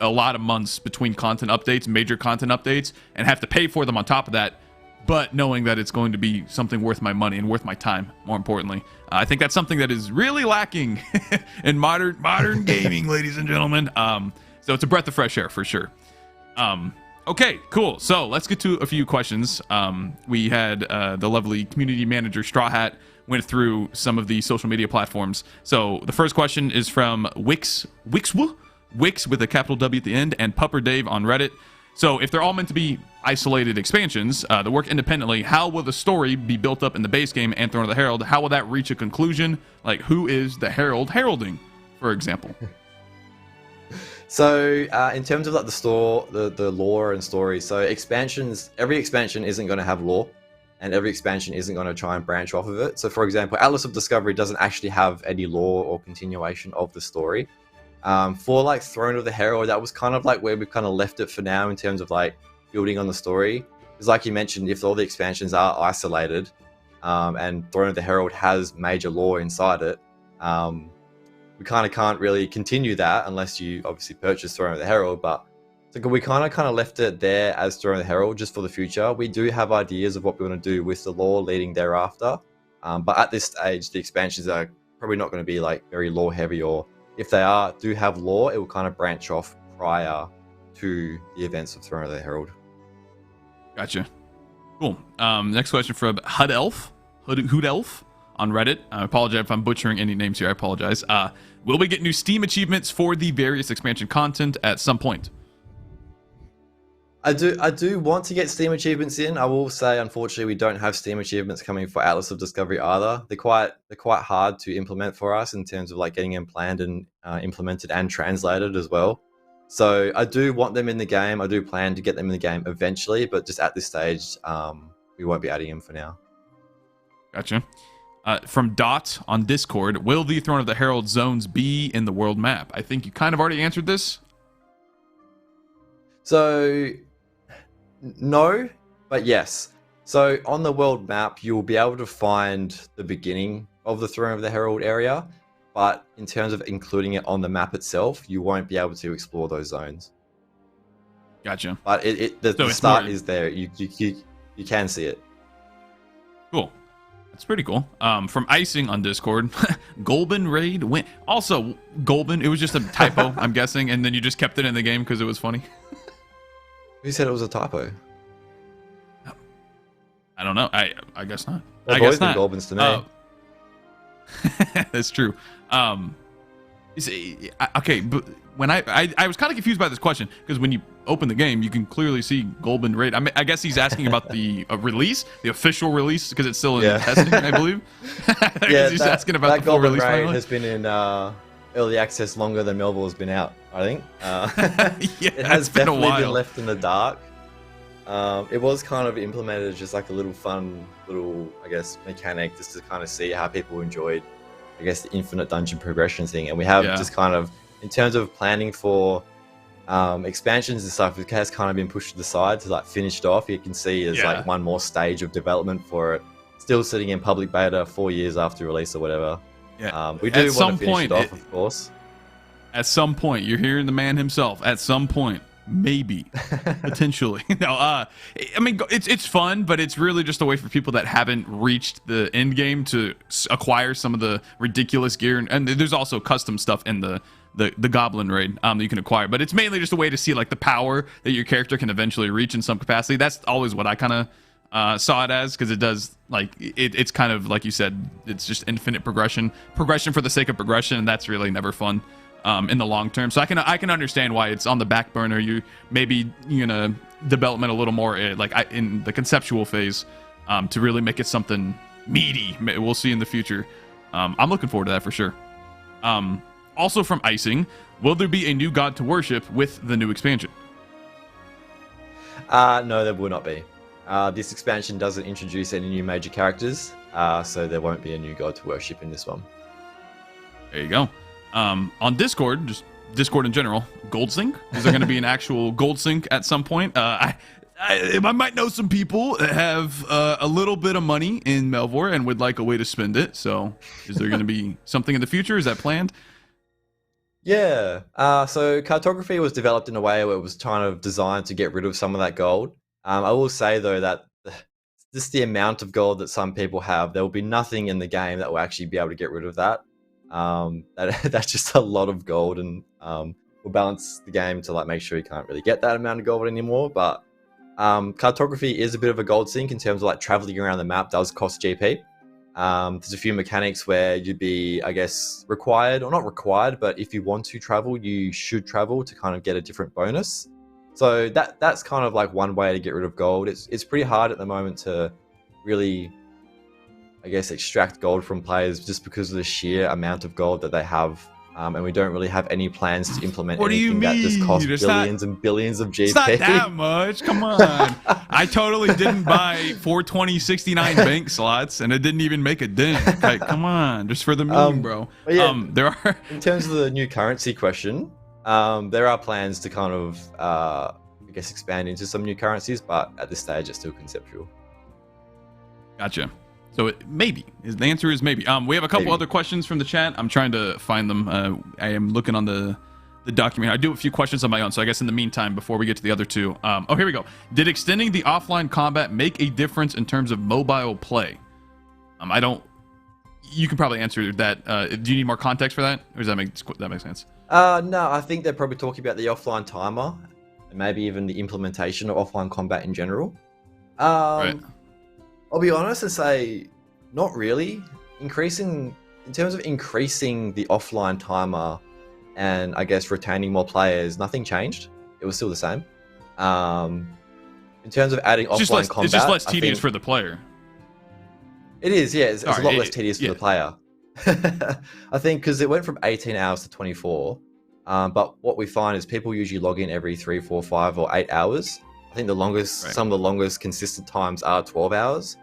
Speaker 1: a lot of months between content updates, major content updates, and have to pay for them on top of that, but knowing that it's going to be something worth my money and worth my time, more importantly. I think that's something that is really lacking in modern gaming, ladies and gentlemen. So it's a breath of fresh air for sure. Okay, cool. So let's get to a few questions. We had the lovely community manager Straw Hat went through some of the social media platforms. So the first question is from Wix with a capital W at the end, and Pupper Dave on Reddit. So if they're all meant to be isolated expansions that work independently, how will the story be built up in the base game and Throne of the Herald? How will that reach a conclusion? Like, who is the Herald heralding, for example?
Speaker 2: So in terms of like the lore and story, so expansions, every expansion isn't going to have lore, and every expansion isn't going to try and branch off of it. So for example, Atlas of Discovery doesn't actually have any lore or continuation of the story. For like Throne of the Herald, that was kind of like where we kind of left it for now in terms of like building on the story. Because like you mentioned, if all the expansions are isolated, and Throne of the Herald has major lore inside it, we kind of can't really continue that unless you obviously purchase Throne of the Herald. But So we kind of left it there as Throne of the Herald just for the future. We do have ideas of what we want to do with the lore leading thereafter, but at this stage, the expansions are probably not going to be like very lore heavy, or if they do have lore, it will kind of branch off prior to the events of Throne of the Herald.
Speaker 1: Gotcha. Cool. Next question from Hood Elf on Reddit. I apologize if I'm butchering any names here. I apologize. Will we get new Steam achievements for the various expansion content at some point?
Speaker 2: I do want to get Steam achievements in. I will say, unfortunately, we don't have Steam achievements coming for Atlas of Discovery either. They're quite hard to implement for us in terms of like getting them planned and implemented and translated as well. So I do want them in the game. I do plan to get them in the game eventually, but just at this stage, we won't be adding them for now.
Speaker 1: Gotcha. From Dot on Discord, will the Throne of the Herald zones be in the world map? I think you kind of already answered this.
Speaker 2: So, no, but yes. So on the world map, you'll be able to find the beginning of the Throne of the Herald area, but in terms of including it on the map itself, you won't be able to explore those zones.
Speaker 1: Gotcha.
Speaker 2: But the start is there. You can see it.
Speaker 1: Cool. That's pretty cool. From Icing on Discord, Golben raid win. Also, Golben, it was just a typo, I'm guessing, and then you just kept it in the game because it was funny.
Speaker 2: Who said it was a typo?
Speaker 1: I don't know. I guess not.
Speaker 2: They've always been Golbens to me.
Speaker 1: That's true. Okay, but when I was kind of confused by this question because when you open the game, you can clearly see Golben raid. I guess he's asking about the release, the official release, because it's still in testing, I believe.
Speaker 2: Yeah,
Speaker 1: he's asking about
Speaker 2: that
Speaker 1: the full
Speaker 2: Golben
Speaker 1: release.
Speaker 2: raid has been in early access longer than Melvor has been out, I think.
Speaker 1: Yeah,
Speaker 2: it has definitely
Speaker 1: been
Speaker 2: been left in the dark. It was kind of implemented as just like a little fun I guess, mechanic just to kind of see how people enjoyed, I guess, the infinite dungeon progression thing. And we have just kind of, in terms of planning for expansions and stuff, it has kind of been pushed to the side to like finished off. You can see there's like one more stage of development for it, still sitting in public beta 4 years after release or whatever. Yeah, we do want to finish it off, of course.
Speaker 1: At some point, you're hearing the man himself. At some point, maybe, potentially. No, I mean, it's fun, but it's really just a way for people that haven't reached the end game to acquire some of the ridiculous gear, and there's also custom stuff in the Goblin raid that you can acquire. But it's mainly just a way to see like the power that your character can eventually reach in some capacity. That's always what I kind of saw it as, because it does like it's kind of like you said, it's just infinite progression for the sake of progression, and that's really never fun in the long term. So I can understand why it's on the back burner. You maybe gonna development a little more in the conceptual phase to really make it something meaty. We'll see in the future. I'm looking forward to that for sure. Also from Icing, will there be a new god to worship with the new expansion?
Speaker 2: No, there will not be. This expansion doesn't introduce any new major characters, so there won't be a new god to worship in this one.
Speaker 1: There you go. On Discord, just Discord in general, Gold Sync. Is there going to be an actual Gold Sync at some point? I might know some people that have a little bit of money in Melvor and would like a way to spend it. So is there going to be something in the future? Is that planned?
Speaker 2: Yeah. So Cartography was developed in a way where it was kind of designed to get rid of some of that gold. I will say, though, that just the amount of gold that some people have, there will be nothing in the game that will actually be able to get rid of that. That's just a lot of gold, and we'll balance the game to like make sure you can't really get that amount of gold anymore. But Cartography is a bit of a gold sink in terms of like traveling around the map does cost GP. There's a few mechanics where you'd be, I guess, required, or not required, but if you want to travel, you should travel to kind of get a different bonus. So that's kind of like one way to get rid of gold. It's pretty hard at the moment to really, I guess, extract gold from players just because of the sheer amount of gold that they have. And we don't really have any plans to implement anything that just costs billions and billions of GP.
Speaker 1: It's not that much. Come on. I totally didn't buy 420.69 bank slots, and it didn't even make a dent. Like, come on, just for the meme, bro.
Speaker 2: Yeah,
Speaker 1: there are.
Speaker 2: In terms of the new currency question, there are plans to kind of, I guess, expand into some new currencies, but at this stage, it's still conceptual.
Speaker 1: Gotcha. So maybe. The answer is maybe. We have a couple other questions from the chat. I'm trying to find them. I am looking on the the document. I do a few questions on my own, so I guess in the meantime, before we get to the other two, oh, here we go. Did extending the offline combat make a difference in terms of mobile play? I don't. You can probably answer that. Do you need more context for that, or does that make sense?
Speaker 2: No, I think they're probably talking about the offline timer, and maybe even the implementation of offline combat in general.
Speaker 1: Right.
Speaker 2: I'll be honest and say, not really. In terms of increasing the offline timer, and I guess retaining more players, nothing changed. It was still the same. In terms of adding offline combat,
Speaker 1: it's just less tedious for the player.
Speaker 2: It is, yeah. It's a lot less tedious for
Speaker 1: yeah.
Speaker 2: the player. I think because it went from 18 hours to 24. But what we find is people usually log in every 3, 4, 5, or 8 hours. I think some of the longest consistent times are 12 hours.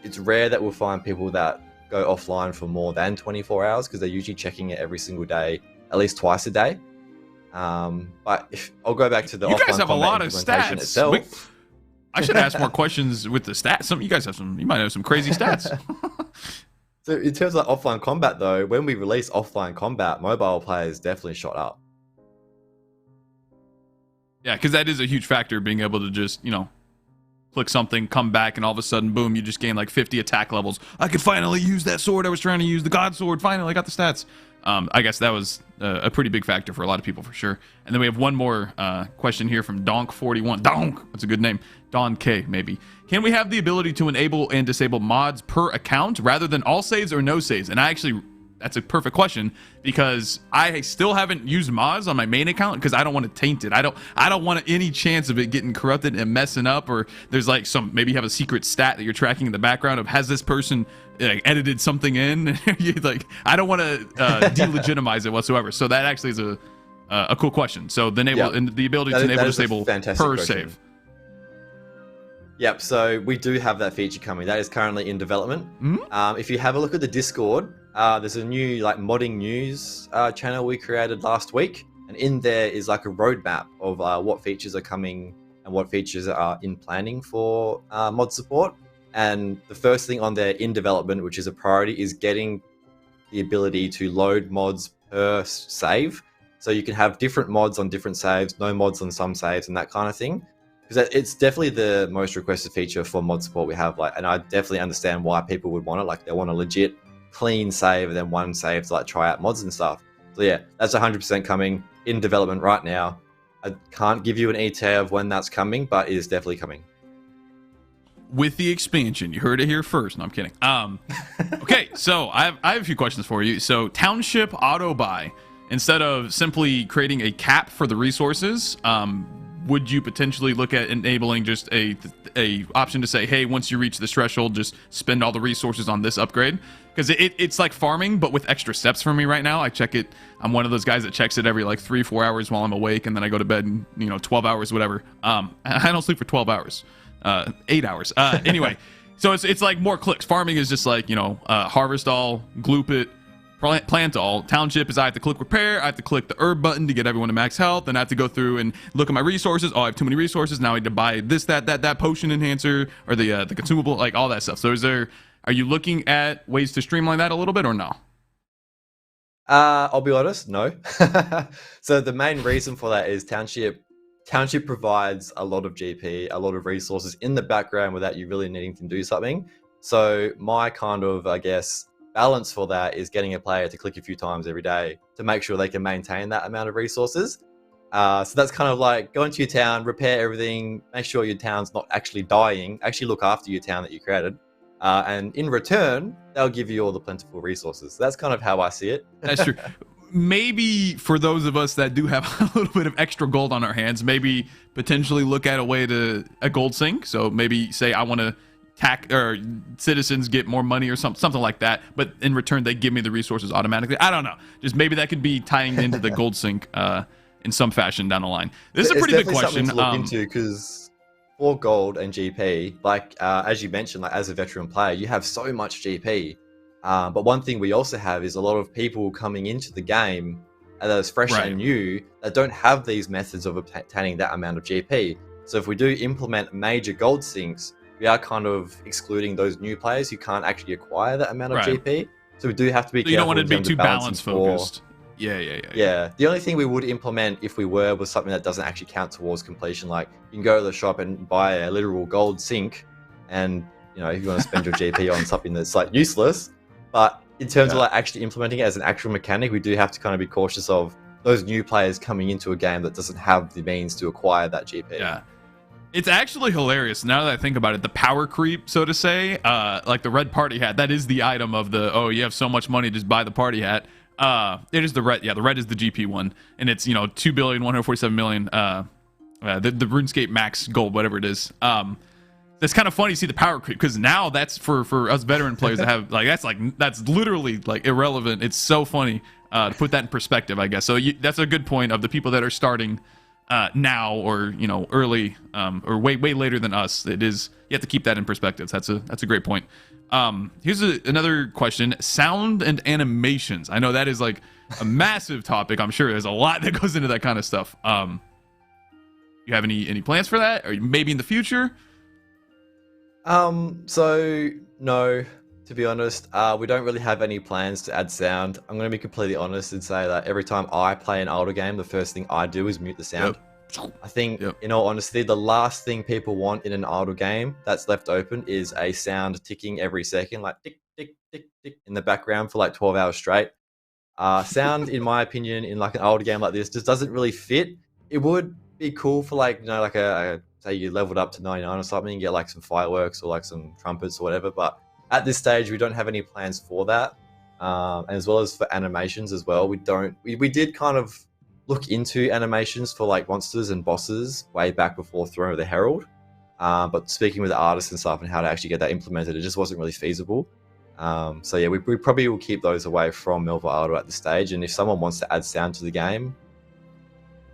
Speaker 2: It's rare that we'll find people that go offline for more than 24 hours because they're usually checking it every single day, at least twice a day. But I'll go back to the offline
Speaker 1: You guys have a lot of stats.
Speaker 2: Itself.
Speaker 1: I should ask more questions with the stats. You might have some crazy stats.
Speaker 2: So in terms of offline combat, though, when we release offline combat, mobile players definitely shot up.
Speaker 1: Yeah, because that is a huge factor, being able to just, click something, come back, and all of a sudden, boom, you just gain like 50 attack levels. I could finally use that sword I was trying to use, the God Sword. Finally, I got the stats. I guess that was a pretty big factor for a lot of people, for sure. And then we have one more question here from Donk41. Donk! That's a good name. Don K, maybe. Can we have the ability to enable and disable mods per account rather than all saves or no saves? And that's a perfect question, because I still haven't used mods on my main account because I don't want to taint it. I don't want any chance of it getting corrupted and messing up, or there's like maybe you have a secret stat that you're tracking in the background of, has this person edited something in? I don't want to delegitimize it whatsoever. So that actually is a cool question. So the ability to enable disable per save.
Speaker 2: Yep, so we do have that feature coming. That is currently in development. If you have a look at the Discord, there's a new modding news channel we created last week, and in there is like a roadmap of what features are coming and what features are in planning for mod support. And the first thing on there in development, which is a priority, is getting the ability to load mods per save. So you can have different mods on different saves, no mods on some saves, and that kind of thing. Because it's definitely the most requested feature for mod support we have. And I definitely understand why people would want it. They want a legit clean save and then one save to try out mods and stuff. So yeah, that's 100% coming in development right now. I can't give you an ETA of when that's coming, but it is definitely coming.
Speaker 1: With the expansion, you heard it here first. No, I'm kidding. Okay, so I have a few questions for you. So township auto buy, instead of simply creating a cap for the resources, would you potentially look at enabling just a option to say, hey, once you reach this threshold, just spend all the resources on this upgrade? Because it's like farming, but with extra steps for me right now. I check it. I'm one of those guys that checks it every 3-4 hours while I'm awake, and then I go to bed in 12 hours, whatever. I don't sleep for 12 hours, 8 hours. Anyway, so it's like more clicks. Farming is just harvest all, gloop it, plant all. Township is I have to click repair, I have to click the herb button to get everyone to max health, and I have to go through and look at my resources. Oh, I have too many resources, now I need to buy this, that potion enhancer, or the consumable, all that stuff. So are you looking at ways to streamline that a little bit, or no?
Speaker 2: I'll be honest, no. So the main reason for that is Township provides a lot of GP, a lot of resources in the background without you really needing to do something. So my kind of, balance for that is getting a player to click a few times every day to make sure they can maintain that amount of resources. So that's kind of like go into your town, repair everything, make sure your town's not actually dying, actually look after your town that you created. And in return, they'll give you all the plentiful resources. So that's kind of how I see it.
Speaker 1: That's true. Maybe for those of us that do have a little bit of extra gold on our hands, maybe potentially look at a gold sink. So maybe say I want to citizens get more money or something like that, but in return they give me the resources automatically. I don't know. Just maybe that could be tying into the gold sink in some fashion down the line. This is a pretty big question
Speaker 2: to look into, because for gold and GP, as you mentioned, as a veteran player, you have so much GP. But one thing we also have is a lot of people coming into the game that is fresh and new that don't have these methods of obtaining that amount of GP. So if we do implement major gold sinks, we are kind of excluding those new players who can't actually acquire that amount of GP. So we do have to be careful.
Speaker 1: You don't want it to be too balance focused.
Speaker 2: Yeah, the only thing we would implement if we were was something that doesn't actually count towards completion. Like you can go to the shop and buy a literal gold sink, and you know if you want to spend your GP on something that's like useless. But in terms of like actually implementing it as an actual mechanic, we do have to kind of be cautious of those new players coming into a game that doesn't have the means to acquire that GP.
Speaker 1: Yeah. It's actually hilarious now that I think about it. The power creep, so to say, like the red party hat, that is the item of the, oh, you have so much money, just buy the party hat. It is the red. Yeah, the red is the GP one. And it's, 2,147,000,000, the RuneScape max gold, whatever it is. That's kind of funny to see the power creep, because now that's for us veteran players that have, that's literally like irrelevant. It's so funny to put that in perspective, I guess. So that's a good point of the people that are starting now, or early, or way later than us. It is, you have to keep that in perspective. That's a great point. Here's another question: sound and animations. I know that is like a massive topic. I'm sure there's a lot that goes into that kind of stuff. You have any plans for that, or maybe in the future?
Speaker 2: So no, to be honest, we don't really have any plans to add sound. I'm going to be completely honest and say that every time I play an older game, the first thing I do is mute the sound. I think, in all honesty, the last thing people want in an idle game that's left open is a sound ticking every second, like tick, tick, tick, tick in the background for like 12 hours straight. Sound, in my opinion, in like an older game like this, just doesn't really fit. It would be cool for like, like say you leveled up to 99 or something, and get like some fireworks or like some trumpets or whatever. But at this stage, we don't have any plans for that. And as well as for animations as well, we did kind of look into animations for like monsters and bosses way back before Throne of the Herald. But speaking with the artists and stuff and how to actually get that implemented, it just wasn't really feasible. So yeah, we probably will keep those away from Melvor Idle at this stage. And if someone wants to add sound to the game,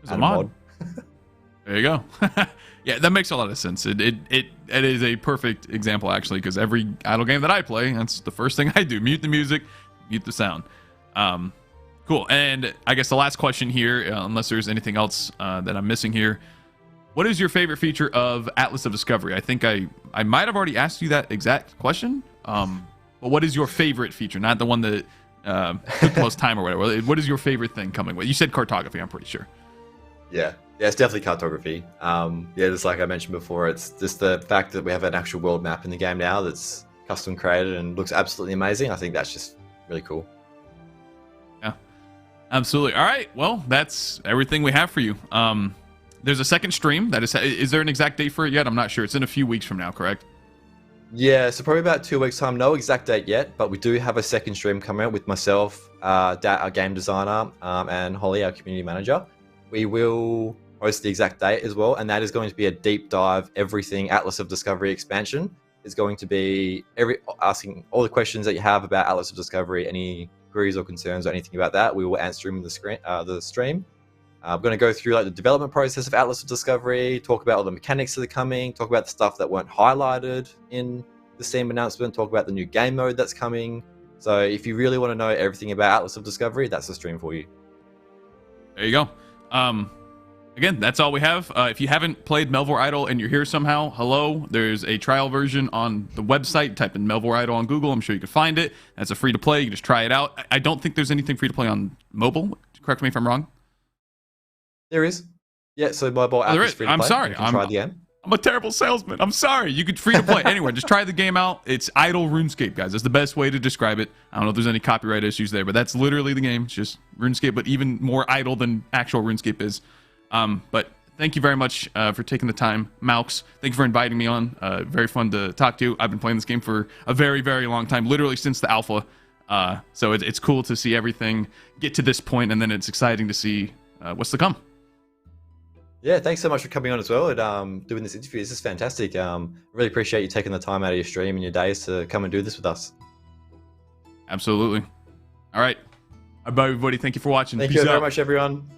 Speaker 1: add a mod. There you go. Yeah, that makes a lot of sense. It is a perfect example, actually, because every idle game that I play, that's the first thing I do: mute the music, mute the sound. Cool. And I guess the last question here, unless there's anything else that I'm missing here, what is your favorite feature of Atlas of Discovery? I think I might have already asked you that exact question. But what is your favorite feature? Not the one that took the most time or whatever. What is your favorite thing coming with? You said cartography, I'm pretty sure.
Speaker 2: Yeah, it's definitely cartography. Just like I mentioned before, it's just the fact that we have an actual world map in the game now that's custom created and looks absolutely amazing. I think that's just really cool.
Speaker 1: Yeah, absolutely. All right, well, that's everything we have for you. There's a second stream. Is there an exact date for it yet? I'm not sure. It's in a few weeks from now, correct? Yeah,
Speaker 2: so probably about 2 weeks time. No exact date yet, but we do have a second stream coming out with myself, our game designer, and Holly, our community manager. We will post the exact date as well, and that is going to be a deep dive everything Atlas of Discovery expansion. It's going to be asking all the questions that you have about Atlas of Discovery, any queries or concerns or anything about that. We will answer them in the stream. We're going to go through like the development process of Atlas of Discovery, talk about all the mechanics that are coming, talk about the stuff that weren't highlighted in the Steam announcement, talk about the new game mode that's coming. So if you really want to know everything about Atlas of Discovery, that's the stream for you.
Speaker 1: There you go. Again, that's all we have. If you haven't played Melvor Idle and you're here somehow, hello. There's a trial version on the website. Type in Melvor Idle on Google. I'm sure you can find it. That's a free to play. You can just try it out. I don't think there's anything free to play on mobile. Correct me if I'm wrong.
Speaker 2: There is. Yeah, so mobile app is free to play.
Speaker 1: I'm sorry.
Speaker 2: You can try the game.
Speaker 1: I'm a terrible salesman. I'm sorry. You could free to play anywhere. Just try the game out. It's idle RuneScape, guys. That's the best way to describe it. I don't know if there's any copyright issues there, but that's literally the game. It's just RuneScape, but even more idle than actual RuneScape is. But thank you very much for taking the time, Malcs. Thank you for inviting me on. Very fun to talk to. I've been playing this game for a very, very long time, literally since the alpha. So it's cool to see everything get to this point, and then it's exciting to see what's to come.
Speaker 2: Yeah, thanks so much for coming on as well and doing this interview. This is fantastic. Really appreciate you taking the time out of your stream and your days to come and do this with us.
Speaker 1: Absolutely. All right. Bye, everybody. Thank you for watching.
Speaker 2: Thank you very much, everyone.